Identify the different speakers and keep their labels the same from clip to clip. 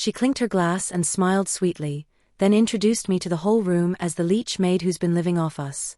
Speaker 1: She clinked her glass and smiled sweetly, then introduced me to the whole room as the leech maid who's been living off us.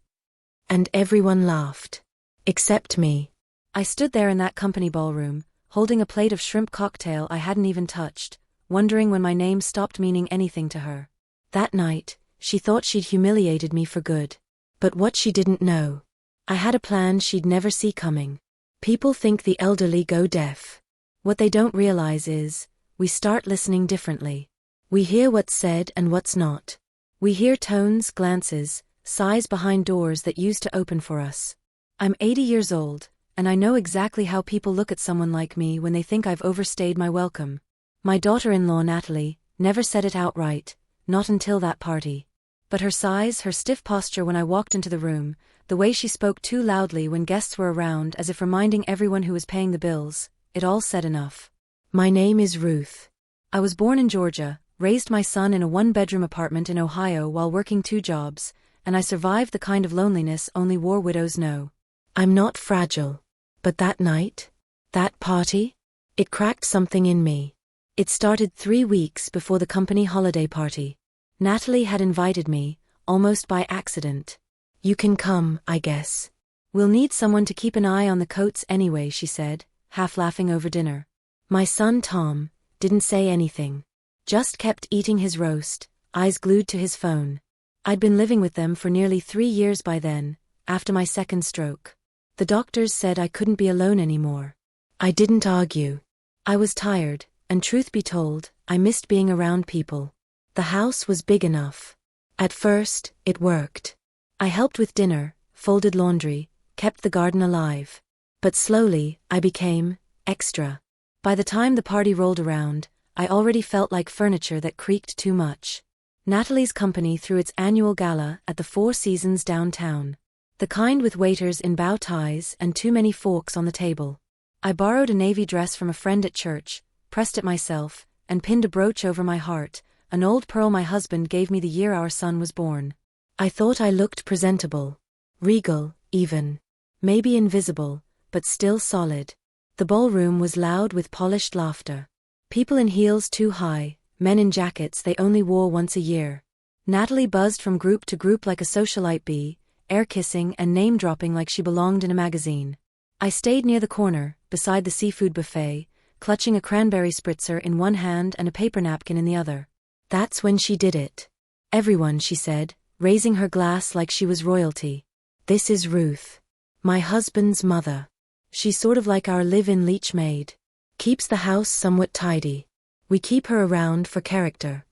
Speaker 1: And everyone laughed. Except me. I stood there in that company ballroom, holding a plate of shrimp cocktail I hadn't even touched, wondering when my name stopped meaning anything to her. That night, she thought she'd humiliated me for good. But what she didn't know, I had a plan she'd never see coming. People think the elderly go deaf. What they don't realize is, we start listening differently. We hear what's said and what's not. We hear tones, glances, sighs behind doors that used to open for us. I'm 80 years old, and I know exactly how people look at someone like me when they think I've overstayed my welcome. My daughter-in-law Natalie never said it outright, not until that party. But her sighs, her stiff posture when I walked into the room, the way she spoke too loudly when guests were around as if reminding everyone who was paying the bills, it all said enough. My name is Ruth. I was born in Georgia, raised my son in a one-bedroom apartment in Ohio while working 2 jobs, and I survived the kind of loneliness only war widows know. I'm not fragile. But that night, that party, it cracked something in me. It started 3 weeks before the company holiday party. Natalie had invited me, almost by accident. You can come, I guess. We'll need someone to keep an eye on the coats anyway, she said, half laughing over dinner. My son Tom didn't say anything. Just kept eating his roast, eyes glued to his phone. I'd been living with them for nearly 3 years by then, after my second stroke. The doctors said I couldn't be alone anymore. I didn't argue. I was tired, and truth be told, I missed being around people. The house was big enough. At first, it worked. I helped with dinner, folded laundry, kept the garden alive. But slowly, I became extra. By the time the party rolled around, I already felt like furniture that creaked too much. Natalie's company threw its annual gala at the Four Seasons downtown. The kind with waiters in bow ties and too many forks on the table. I borrowed a navy dress from a friend at church, pressed it myself, and pinned a brooch over my heart, an old pearl my husband gave me the year our son was born. I thought I looked presentable. Regal, even. Maybe invisible, but still solid. The ballroom was loud with polished laughter. People in heels too high, men in jackets they only wore once a year. Natalie buzzed from group to group like a socialite bee, air-kissing and name-dropping like she belonged in a magazine. I stayed near the corner, beside the seafood buffet, clutching a cranberry spritzer in one hand and a paper napkin in the other. That's when she did it. Everyone, she said, raising her glass like she was royalty. This is Ruth. My husband's mother. She's sort of like our live-in leech maid. Keeps the house somewhat tidy. We keep her around for character.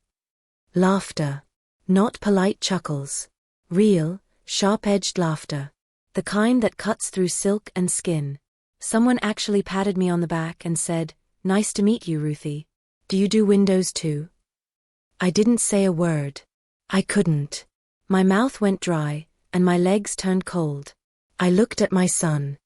Speaker 1: Laughter. Not polite chuckles. Real, sharp-edged laughter. The kind that cuts through silk and skin. Someone actually patted me on the back and said, "Nice to meet you, Ruthie. Do you do windows too?" I didn't say a word. I couldn't. My mouth went dry, and my legs turned cold. I looked at my son.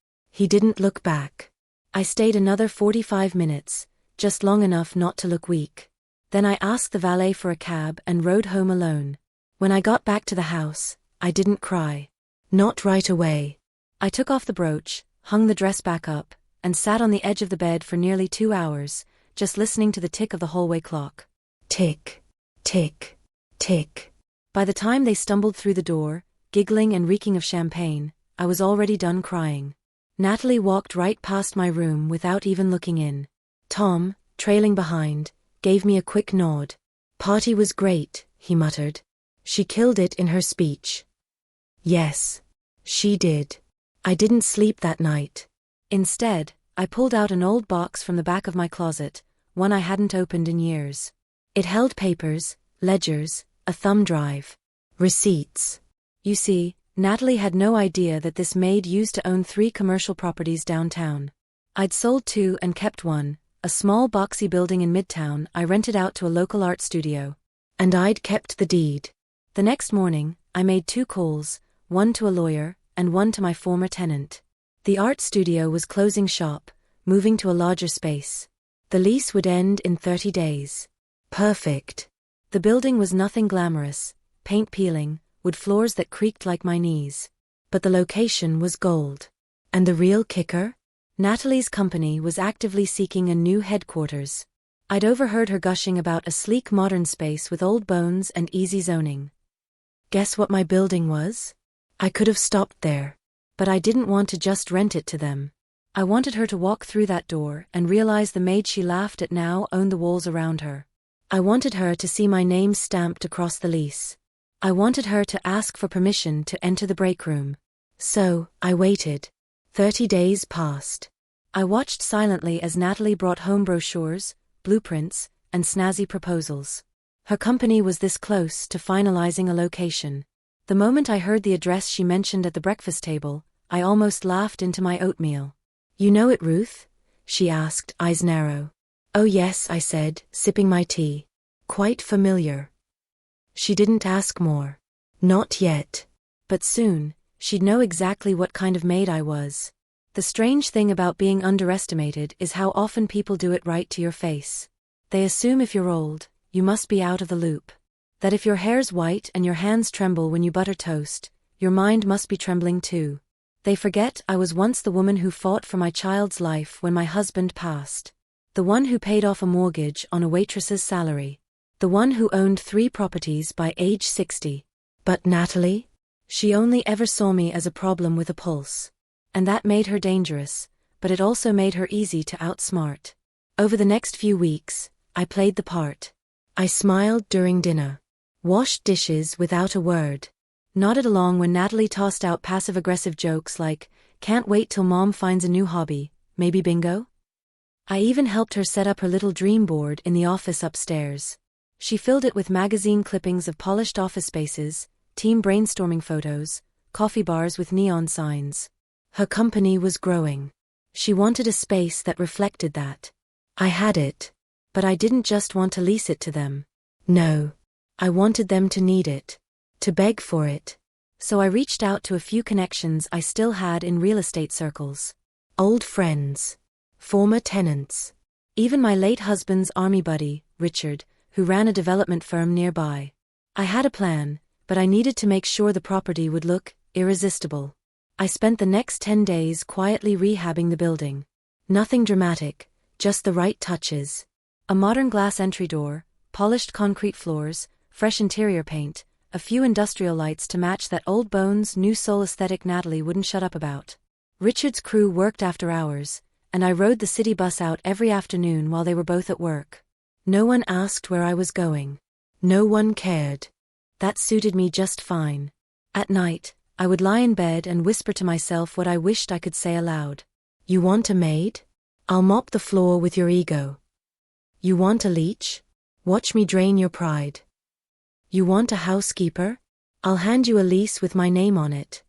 Speaker 1: He didn't look back. I stayed another 45 minutes, just long enough not to look weak. Then I asked the valet for a cab and rode home alone. When I got back to the house, I didn't cry. Not right away. I took off the brooch, hung the dress back up, and sat on the edge of the bed for nearly 2 hours, just listening to the tick of the hallway clock. Tick, tick, tick. By the time they stumbled through the door, giggling and reeking of champagne, I was already done crying. Natalie walked right past my room without even looking in. Tom, trailing behind, gave me a quick nod. Party was great, he muttered. She killed it in her speech. Yes, she did. I didn't sleep that night. Instead, I pulled out an old box from the back of my closet, one I hadn't opened in years. It held papers, ledgers, a thumb drive. Receipts. You see, Natalie had no idea that this maid used to own 3 commercial properties downtown. I'd sold 2 and kept one, a small boxy building in Midtown I rented out to a local art studio. And I'd kept the deed. The next morning, I made 2 calls, one to a lawyer, and one to my former tenant. The art studio was closing shop, moving to a larger space. The lease would end in 30 days. Perfect. The building was nothing glamorous, paint peeling, wood floors that creaked like my knees. But the location was gold. And the real kicker? Natalie's company was actively seeking a new headquarters. I'd overheard her gushing about a sleek modern space with old bones and easy zoning. Guess what my building was? I could have stopped there. But I didn't want to just rent it to them. I wanted her to walk through that door and realize the maid she laughed at now owned the walls around her. I wanted her to see my name stamped across the lease. I wanted her to ask for permission to enter the break room. So, I waited. 30 days passed. I watched silently as Natalie brought home brochures, blueprints, and snazzy proposals. Her company was this close to finalizing a location. The moment I heard the address she mentioned at the breakfast table, I almost laughed into my oatmeal. "You know it, Ruth?" she asked, eyes narrow. "Oh yes," I said, sipping my tea. "Quite familiar." She didn't ask more. Not yet. But soon, she'd know exactly what kind of maid I was. The strange thing about being underestimated is how often people do it right to your face. They assume if you're old, you must be out of the loop. That if your hair's white and your hands tremble when you butter toast, your mind must be trembling too. They forget I was once the woman who fought for my child's life when my husband passed. The one who paid off a mortgage on a waitress's salary. The one who owned 3 properties by age 60. But Natalie? She only ever saw me as a problem with a pulse. And that made her dangerous, but it also made her easy to outsmart. Over the next few weeks, I played the part. I smiled during dinner. Washed dishes without a word. Nodded along when Natalie tossed out passive-aggressive jokes like, "Can't wait till mom finds a new hobby, maybe bingo?" I even helped her set up her little dream board in the office upstairs. She filled it with magazine clippings of polished office spaces, team brainstorming photos, coffee bars with neon signs. Her company was growing. She wanted a space that reflected that. I had it. But I didn't just want to lease it to them. No. I wanted them to need it. To beg for it. So I reached out to a few connections I still had in real estate circles. Old friends. Former tenants. Even my late husband's army buddy, Richard, who ran a development firm nearby. I had a plan, but I needed to make sure the property would look irresistible. I spent the next 10 days quietly rehabbing the building. Nothing dramatic, just the right touches. A modern glass entry door, polished concrete floors, fresh interior paint, a few industrial lights to match that old bones new soul aesthetic Natalie wouldn't shut up about. Richard's crew worked after hours, and I rode the city bus out every afternoon while they were both at work. No one asked where I was going. No one cared. That suited me just fine. At night, I would lie in bed and whisper to myself what I wished I could say aloud. "You want a maid? I'll mop the floor with your ego. You want a leech? Watch me drain your pride. You want a housekeeper? I'll hand you a lease with my name on it."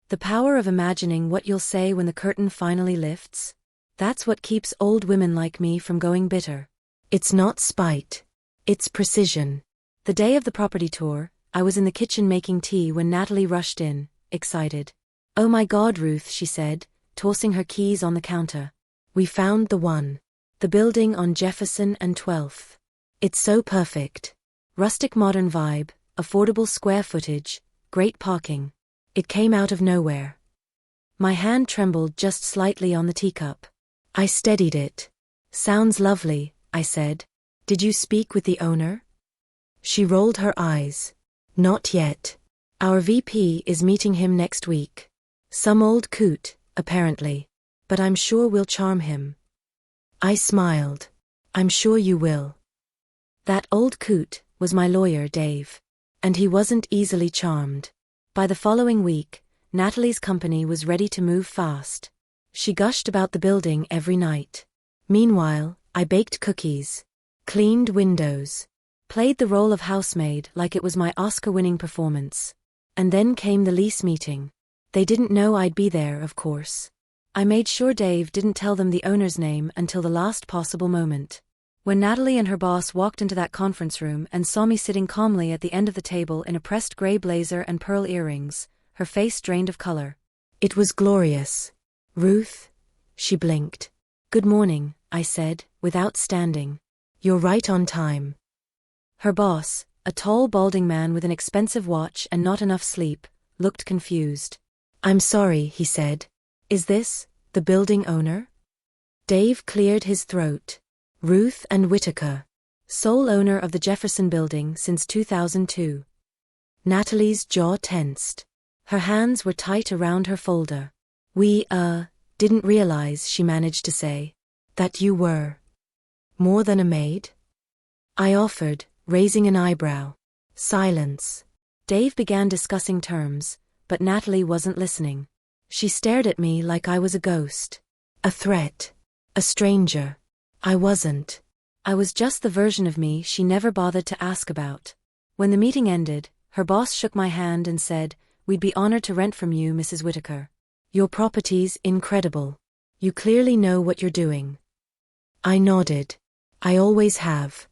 Speaker 1: The power of imagining what you'll say when the curtain finally lifts. That's what keeps old women like me from going bitter. It's not spite. It's precision. The day of the property tour, I was in the kitchen making tea when Natalie rushed in, excited. "Oh my God, Ruth," she said, tossing her keys on the counter. "We found the one. The building on Jefferson and 12th. It's so perfect. Rustic modern vibe, affordable square footage, great parking. It came out of nowhere." My hand trembled just slightly on the teacup. I steadied it. "Sounds lovely," I said. "Did you speak with the owner?" She rolled her eyes. "Not yet. Our VP is meeting him next week. Some old coot, apparently. But I'm sure we'll charm him." I smiled. "I'm sure you will." That old coot was my lawyer, Dave. And he wasn't easily charmed. By the following week, Natalie's company was ready to move fast. She gushed about the building every night. Meanwhile, I baked cookies, cleaned windows, played the role of housemaid like it was my Oscar-winning performance. And then came the lease meeting. They didn't know I'd be there, of course. I made sure Dave didn't tell them the owner's name until the last possible moment. When Natalie and her boss walked into that conference room and saw me sitting calmly at the end of the table in a pressed gray blazer and pearl earrings, her face drained of color. It was glorious. "Ruth?" She blinked. "Good morning," I said, without standing. "You're right on time." Her boss, a tall balding man with an expensive watch and not enough sleep, looked confused. "I'm sorry," he said. "Is this the building owner?" Dave cleared his throat. Ruth and Whitaker, sole owner of the Jefferson Building since 2002. Natalie's jaw tensed. Her hands were tight around her folder. We, didn't realize, she managed to say, that you were more than a maid? I offered, raising an eyebrow. Silence. Dave began discussing terms, but Natalie wasn't listening. She stared at me like I was a ghost. A threat. A stranger. I wasn't. I was just the version of me she never bothered to ask about. When the meeting ended, her boss shook my hand and said, "We'd be honored to rent from you, Mrs. Whitaker. Your property's incredible. You clearly know what you're doing." I nodded. I always have.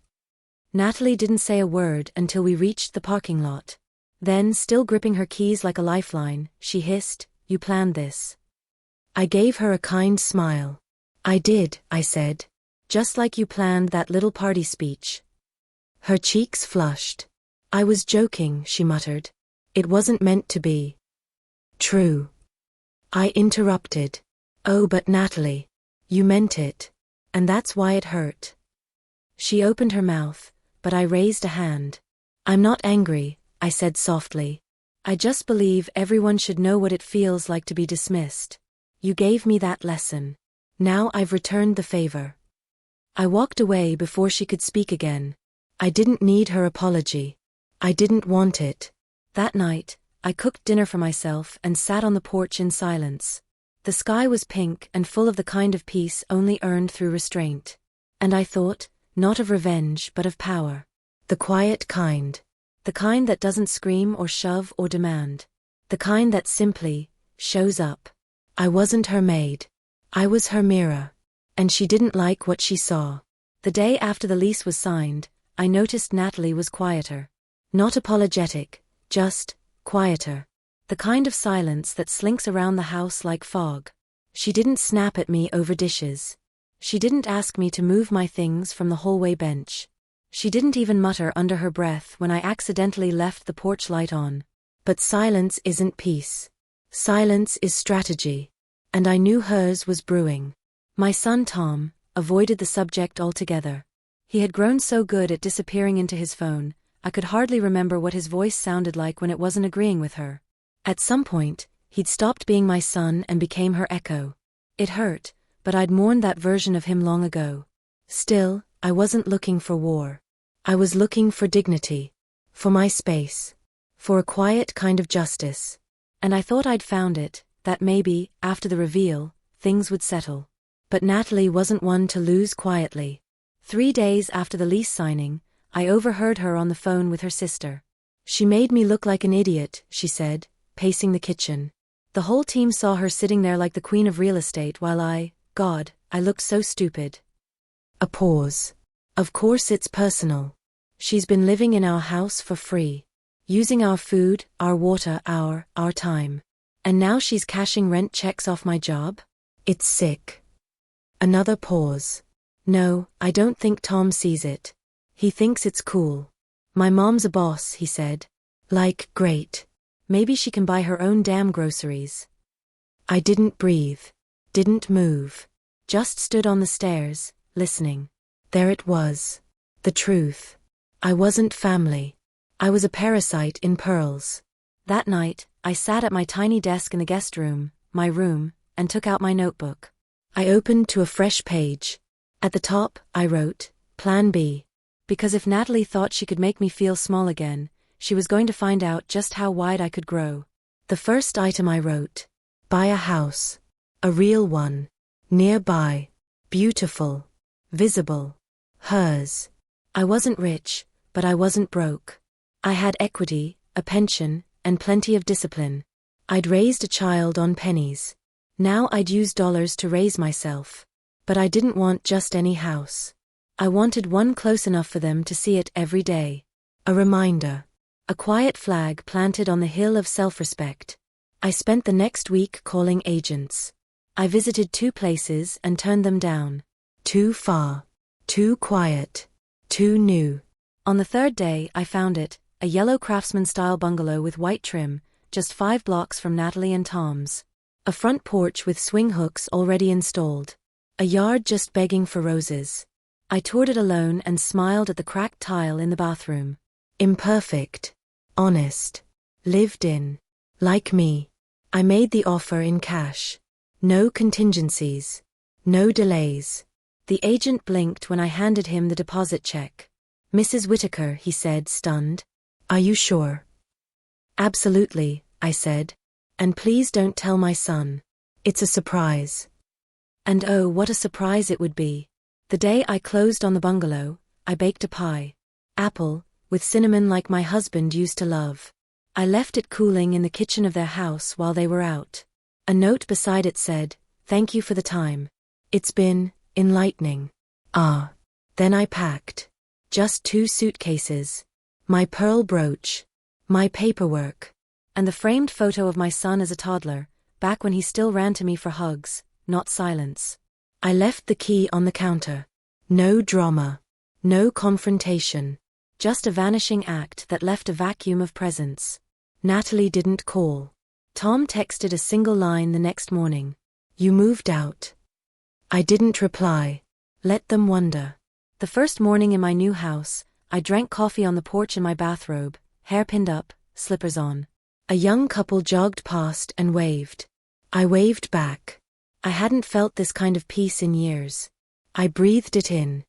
Speaker 1: Natalie didn't say a word until we reached the parking lot. Then, still gripping her keys like a lifeline, she hissed, "You planned this." I gave her a kind smile. "I did," I said. "Just like you planned that little party speech." Her cheeks flushed. "I was joking," she muttered. "It wasn't meant to be." "True." I interrupted. "Oh, but Natalie, you meant it. And that's why it hurt." She opened her mouth, but I raised a hand. "I'm not angry," I said softly. "I just believe everyone should know what it feels like to be dismissed. You gave me that lesson. Now I've returned the favor." I walked away before she could speak again. I didn't need her apology. I didn't want it. That night, I cooked dinner for myself and sat on the porch in silence. The sky was pink and full of the kind of peace only earned through restraint. And I thought, not of revenge but of power. The quiet kind. The kind that doesn't scream or shove or demand. The kind that simply shows up. I wasn't her maid. I was her mirror. And she didn't like what she saw. The day after the lease was signed, I noticed Natalie was quieter. Not apologetic, just quieter. The kind of silence that slinks around the house like fog. She didn't snap at me over dishes. She didn't ask me to move my things from the hallway bench. She didn't even mutter under her breath when I accidentally left the porch light on. But silence isn't peace. Silence is strategy. And I knew hers was brewing. My son Tom avoided the subject altogether. He had grown so good at disappearing into his phone, I could hardly remember what his voice sounded like when it wasn't agreeing with her. At some point, he'd stopped being my son and became her echo. It hurt, but I'd mourned that version of him long ago. Still, I wasn't looking for war. I was looking for dignity. For my space. For a quiet kind of justice. And I thought I'd found it, that maybe, after the reveal, things would settle. But Natalie wasn't one to lose quietly. 3 days after the lease signing, I overheard her on the phone with her sister. "She made me look like an idiot," she said, pacing the kitchen. "The whole team saw her sitting there like the queen of real estate while I looked so stupid." A pause. "Of course it's personal. She's been living in our house for free. Using our food, our water, our time. And now she's cashing rent checks off my job? It's sick." Another pause. "No, I don't think Tom sees it. He thinks it's cool. My mom's a boss," he said. "Like, great. Maybe she can buy her own damn groceries." I didn't breathe. Didn't move. Just stood on the stairs, listening. There it was. The truth. I wasn't family. I was a parasite in pearls. That night, I sat at my tiny desk in the guest room, my room, and took out my notebook. I opened to a fresh page. At the top, I wrote, Plan B. Because if Natalie thought she could make me feel small again, she was going to find out just how wide I could grow. The first item I wrote. Buy a house. A real one. Nearby. Beautiful. Visible. Hers. I wasn't rich, but I wasn't broke. I had equity, a pension, and plenty of discipline. I'd raised a child on pennies. Now I'd use dollars to raise myself. But I didn't want just any house. I wanted one close enough for them to see it every day. A reminder. A quiet flag planted on the hill of self-respect. I spent the next week calling agents. I visited 2 places and turned them down. Too far. Too quiet. Too new. On the 3rd day, I found it, a yellow craftsman-style bungalow with white trim, just 5 blocks from Natalie and Tom's. A front porch with swing hooks already installed. A yard just begging for roses. I toured it alone and smiled at the cracked tile in the bathroom. Imperfect. Honest. Lived in. Like me. I made the offer in cash. No contingencies. No delays. The agent blinked when I handed him the deposit check. "Mrs. Whitaker," he said, stunned. "Are you sure?" "Absolutely," I said. "And please don't tell my son. It's a surprise." And oh, what a surprise it would be. The day I closed on the bungalow, I baked a pie. Apple, with cinnamon like my husband used to love. I left it cooling in the kitchen of their house while they were out. A note beside it said, "Thank you for the time. It's been enlightening." Then I packed. Just 2 suitcases. My pearl brooch. My paperwork. And the framed photo of my son as a toddler, back when he still ran to me for hugs, not silence. I left the key on the counter. No drama. No confrontation. Just a vanishing act that left a vacuum of presence. Natalie didn't call. Tom texted a single line the next morning. "You moved out." I didn't reply. Let them wonder. The first morning in my new house, I drank coffee on the porch in my bathrobe, hair pinned up, slippers on. A young couple jogged past and waved. I waved back. I hadn't felt this kind of peace in years. I breathed it in.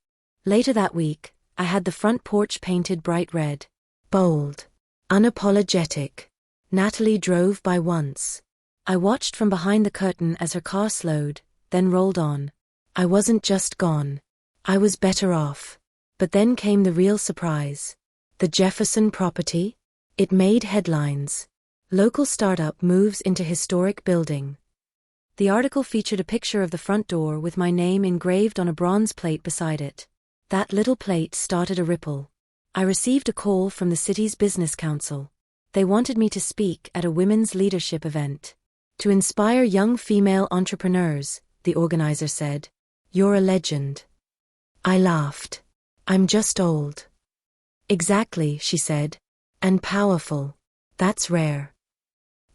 Speaker 1: Later that week, I had the front porch painted bright red. Bold. Unapologetic. Natalie drove by once. I watched from behind the curtain as her car slowed, then rolled on. I wasn't just gone. I was better off. But then came the real surprise. The Jefferson property? It made headlines. Local startup moves into historic building. The article featured a picture of the front door with my name engraved on a bronze plate beside it. That little plate started a ripple. I received a call from the city's business council. They wanted me to speak at a women's leadership event. To inspire young female entrepreneurs, the organizer said. "You're a legend." I laughed. "I'm just old." "Exactly," she said. "And powerful. That's rare."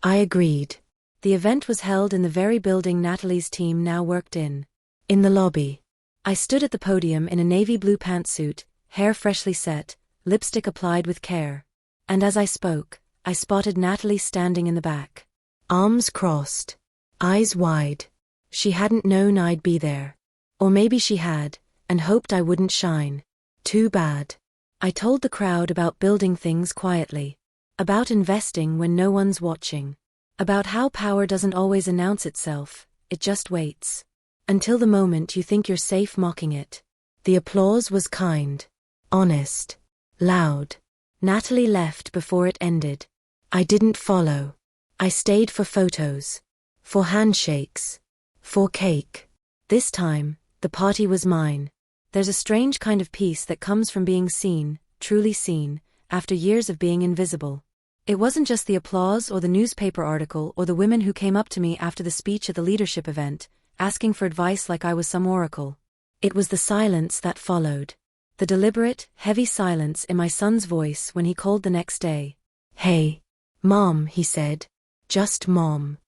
Speaker 1: I agreed. The event was held in the very building Natalie's team now worked in. In the lobby. I stood at the podium in a navy blue pantsuit, hair freshly set, lipstick applied with care. And as I spoke, I spotted Natalie standing in the back. Arms crossed. Eyes wide. She hadn't known I'd be there. Or maybe she had, and hoped I wouldn't shine. Too bad. I told the crowd about building things quietly. About investing when no one's watching. About how power doesn't always announce itself, it just waits. Until the moment you think you're safe mocking it. The applause was kind. Honest. Loud. Natalie left before it ended. I didn't follow. I stayed for photos. For handshakes. For cake. This time, the party was mine. There's a strange kind of peace that comes from being seen, truly seen, after years of being invisible. It wasn't just the applause or the newspaper article or the women who came up to me after the speech at the leadership event, asking for advice like I was some oracle. It was the silence that followed. The deliberate, heavy silence in my son's voice when he called the next day. "Hey. Mom," he said. Just Mom.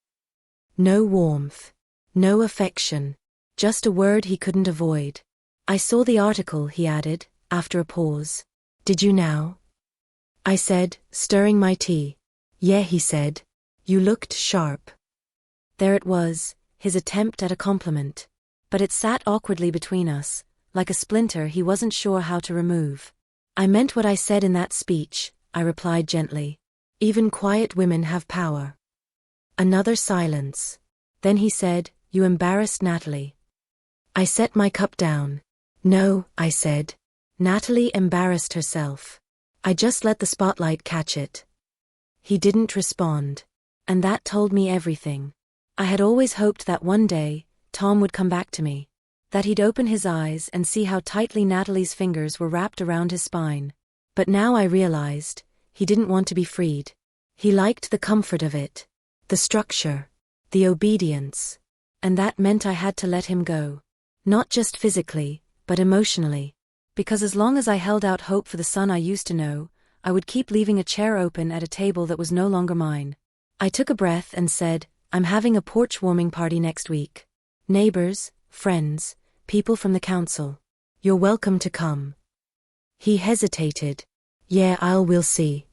Speaker 1: No warmth. No affection. Just a word he couldn't avoid. "I saw the article," he added, after a pause. "Did you now?" I said, stirring my tea. "Yeah," he said. "You looked sharp." There it was, his attempt at a compliment. But it sat awkwardly between us, like a splinter he wasn't sure how to remove. "I meant what I said in that speech," I replied gently. "Even quiet women have power." Another silence. Then he said, "You embarrassed Natalie." I set my cup down. "No," I said. "Natalie embarrassed herself. I just let the spotlight catch it." He didn't respond. And that told me everything. I had always hoped that one day, Tom would come back to me. That he'd open his eyes and see how tightly Natalie's fingers were wrapped around his spine. But now I realized, he didn't want to be freed. He liked the comfort of it. The structure. The obedience. And that meant I had to let him go. Not just physically, but emotionally. Because as long as I held out hope for the son I used to know, I would keep leaving a chair open at a table that was no longer mine. I took a breath and said, "I'm having a porch warming party next week. Neighbors, friends, people from the council. You're welcome to come. He hesitated. Yeah, we'll see.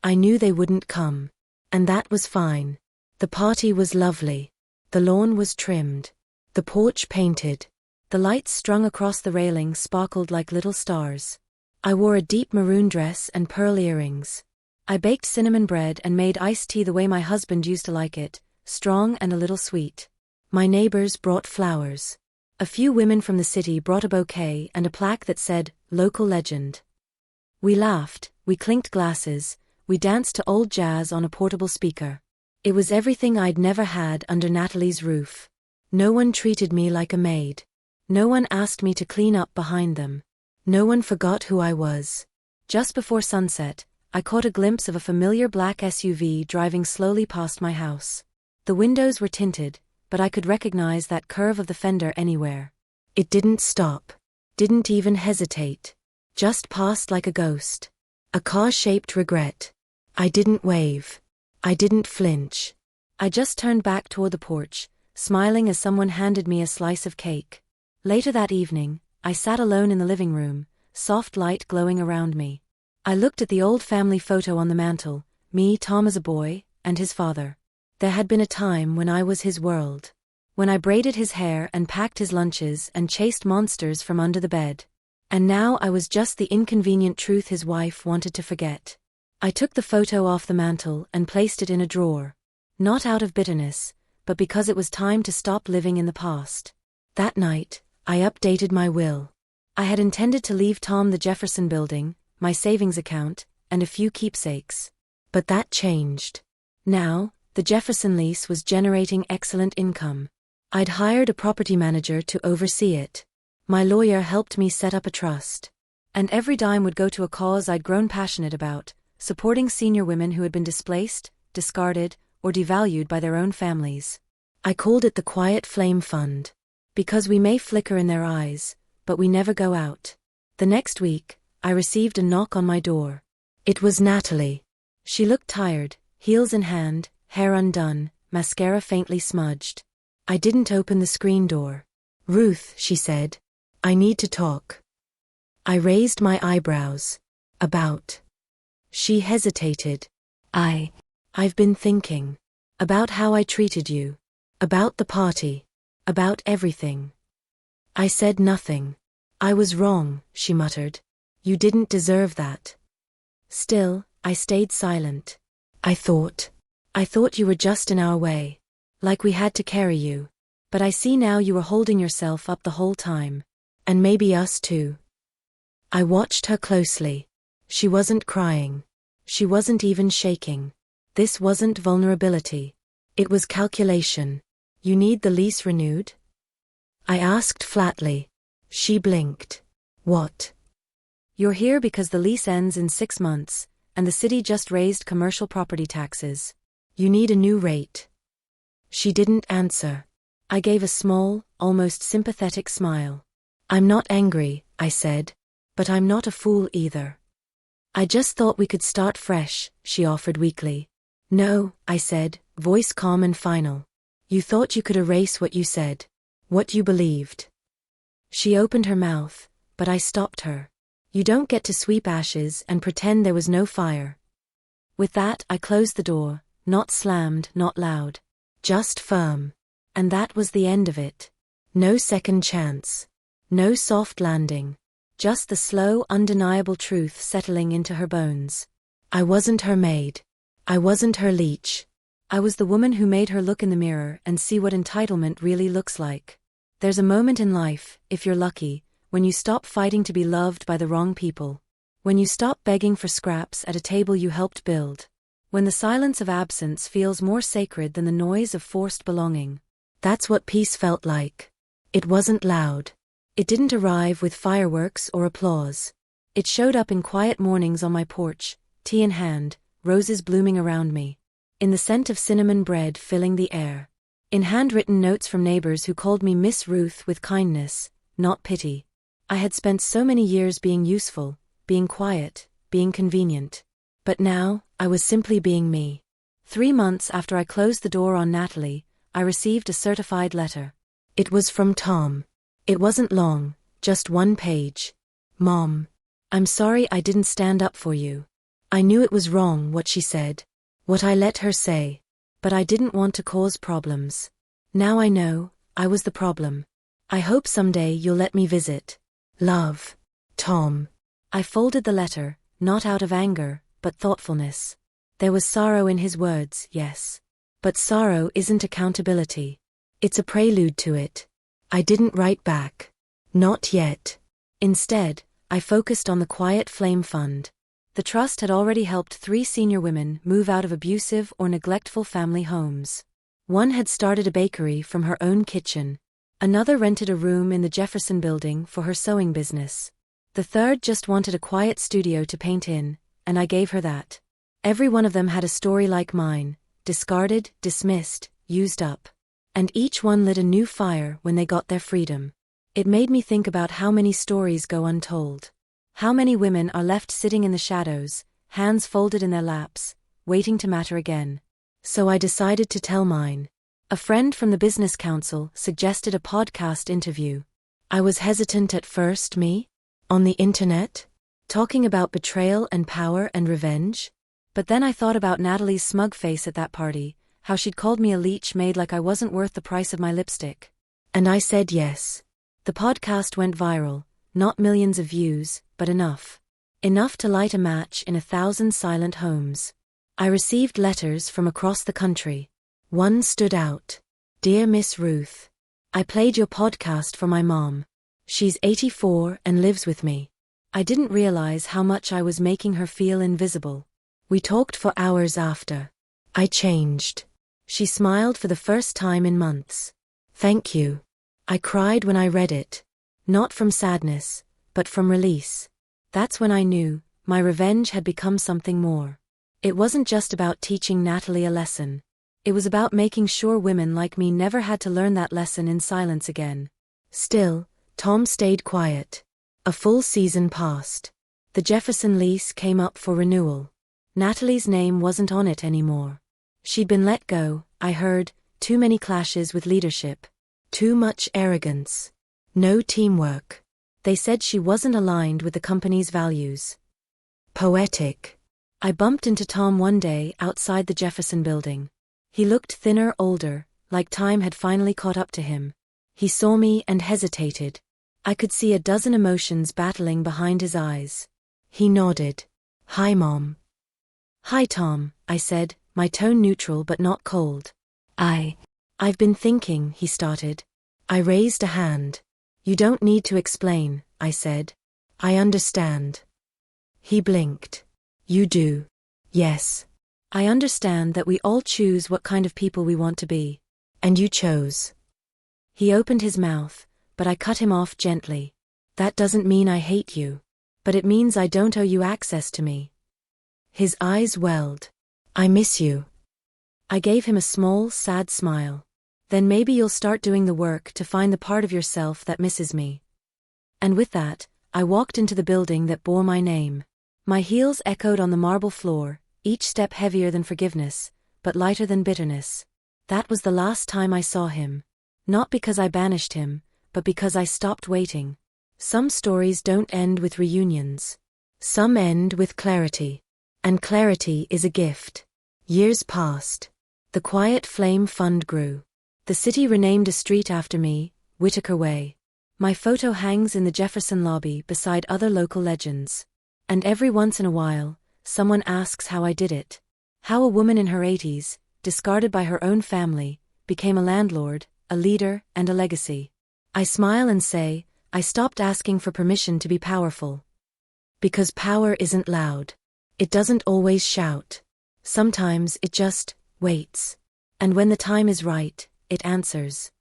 Speaker 1: I knew they wouldn't come. And that was fine. The party was lovely. The lawn was trimmed. The porch painted. The lights strung across the railing sparkled like little stars. I wore a deep maroon dress and pearl earrings. I baked cinnamon bread and made iced tea the way my husband used to like it, strong and a little sweet. My neighbors brought flowers. A few women from the city brought a bouquet and a plaque that said, "Local Legend." We laughed, we clinked glasses, we danced to old jazz on a portable speaker. It was everything I'd never had under Natalie's roof. No one treated me like a maid. No one asked me to clean up behind them. No one forgot who I was. Just before sunset, I caught a glimpse of a familiar black SUV driving slowly past my house. The windows were tinted, but I could recognize that curve of the fender anywhere. It didn't stop. Didn't even hesitate. Just passed like a ghost. A car-shaped regret. I didn't wave. I didn't flinch. I just turned back toward the porch, smiling as someone handed me a slice of cake. Later that evening, I sat alone in the living room, soft light glowing around me. I looked at the old family photo on the mantel, me, Tom as a boy, and his father. There had been a time when I was his world. When I braided his hair and packed his lunches and chased monsters from under the bed. And now I was just the inconvenient truth his wife wanted to forget. I took the photo off the mantel and placed it in a drawer. Not out of bitterness, but because it was time to stop living in the past. That night, I updated my will. I had intended to leave Tom the Jefferson Building, my savings account, and a few keepsakes. But that changed. Now, the Jefferson lease was generating excellent income. I'd hired a property manager to oversee it. My lawyer helped me set up a trust. And every dime would go to a cause I'd grown passionate about, supporting senior women who had been displaced, discarded, or devalued by their own families. I called it the Quiet Flame Fund. Because we may flicker in their eyes, but we never go out. The next week, I received a knock on my door. It was Natalie. She looked tired, heels in hand, hair undone, mascara faintly smudged. I didn't open the screen door. "Ruth," she said, "I need to talk." I raised my eyebrows. "About?" She hesitated. I've been thinking. About how I treated you. About the party. About everything. I said nothing. "I was wrong," she muttered. "You didn't deserve that." Still, I stayed silent. I thought you were just in our way. Like we had to carry you. But I see now you were holding yourself up the whole time. And maybe us too." I watched her closely. She wasn't crying. She wasn't even shaking. This wasn't vulnerability. It was calculation. "You need the lease renewed?" I asked flatly. She blinked. "What?" "You're here because the lease ends in 6 months, and the city just raised commercial property taxes. You need a new rate." She didn't answer. I gave a small, almost sympathetic smile. "I'm not angry," I said. "But I'm not a fool either." "I just thought we could start fresh," she offered weakly. "No," I said, voice calm and final. "You thought you could erase what you said. What you believed." She opened her mouth, but I stopped her. "You don't get to sweep ashes and pretend there was no fire." With that, I closed the door, not slammed, not loud. Just firm. And that was the end of it. No second chance. No soft landing. Just the slow, undeniable truth settling into her bones. I wasn't her maid. I wasn't her leech. I was the woman who made her look in the mirror and see what entitlement really looks like. There's a moment in life, if you're lucky, when you stop fighting to be loved by the wrong people. When you stop begging for scraps at a table you helped build. When the silence of absence feels more sacred than the noise of forced belonging. That's what peace felt like. It wasn't loud. It didn't arrive with fireworks or applause. It showed up in quiet mornings on my porch, tea in hand, roses blooming around me. In the scent of cinnamon bread filling the air. In handwritten notes from neighbors who called me Miss Ruth with kindness, not pity. I had spent so many years being useful, being quiet, being convenient. But now, I was simply being me. 3 months after I closed the door on Natalie, I received a certified letter. It was from Tom. It wasn't long, Just one page. Mom. I'm sorry I didn't stand up for you. I knew it was wrong what she said. What I let her say. But I didn't want to cause problems. Now I know, I was the problem. I hope someday you'll let me visit. Love. Tom. I folded the letter, not out of anger, but thoughtfulness. There was sorrow in his words, yes. But sorrow isn't accountability. It's a prelude to it. I didn't write back. Not yet. Instead, I focused on the Quiet Flame Fund. The trust had already helped 3 senior women move out of abusive or neglectful family homes. One had started a bakery from her own kitchen. Another rented a room in the Jefferson Building for her sewing business. The third just wanted a quiet studio to paint in, and I gave her that. Every one of them had a story like mine, discarded, dismissed, used up. And each one lit a new fire when they got their freedom. It made me think about how many stories go untold. How many women are left sitting in the shadows, hands folded in their laps, waiting to matter again. So I decided to tell mine. A friend from the business council suggested a podcast interview. I was hesitant at first. Me? On the internet? Talking about betrayal and power and revenge? But then I thought about Natalie's smug face at that party, how she'd called me a leech maid like I wasn't worth the price of my lipstick. And I said yes. The podcast went viral, not millions of views, but enough. Enough to light a match in 1,000 silent homes. I received letters from across the country. One stood out. Dear Miss Ruth. I played your podcast for my mom. She's 84 and lives with me. I didn't realize how much I was making her feel invisible. We talked for hours after. I changed. She smiled for the first time in months. Thank you. I cried when I read it. Not from sadness, but from release. That's when I knew, my revenge had become something more. It wasn't just about teaching Natalie a lesson. It was about making sure women like me never had to learn that lesson in silence again. Still, Tom stayed quiet. A full season passed. The Jefferson lease came up for renewal. Natalie's name wasn't on it anymore. She'd been let go, I heard, too many clashes with leadership. Too much arrogance. No teamwork. They said she wasn't aligned with the company's values. Poetic. I bumped into Tom one day outside the Jefferson Building. He looked thinner, older, like time had finally caught up to him. He saw me and hesitated. I could see a dozen emotions battling behind his eyes. He nodded. Hi, Mom. Hi, Tom, I said, my tone neutral but not cold. I've been thinking, he started. I raised a hand. You don't need to explain, I said. I understand. He blinked. You do. Yes. I understand that we all choose what kind of people we want to be. And you chose. He opened his mouth, but I cut him off gently. That doesn't mean I hate you. But it means I don't owe you access to me. His eyes welled. I miss you. I gave him a small, sad smile. Then maybe you'll start doing the work to find the part of yourself that misses me. And with that, I walked into the building that bore my name. My heels echoed on the marble floor, each step heavier than forgiveness, but lighter than bitterness. That was the last time I saw him. Not because I banished him, but because I stopped waiting. Some stories don't end with reunions. Some end with clarity. And clarity is a gift. Years passed. The Quiet Flame Fund grew. The city renamed a street after me, Whitaker Way. My photo hangs in the Jefferson lobby beside other local legends. And every once in a while, someone asks how I did it. How a woman in her 80s, discarded by her own family, became a landlord, a leader, and a legacy. I smile and say, I stopped asking for permission to be powerful. Because power isn't loud. It doesn't always shout. Sometimes it just waits. And when the time is right, it answers.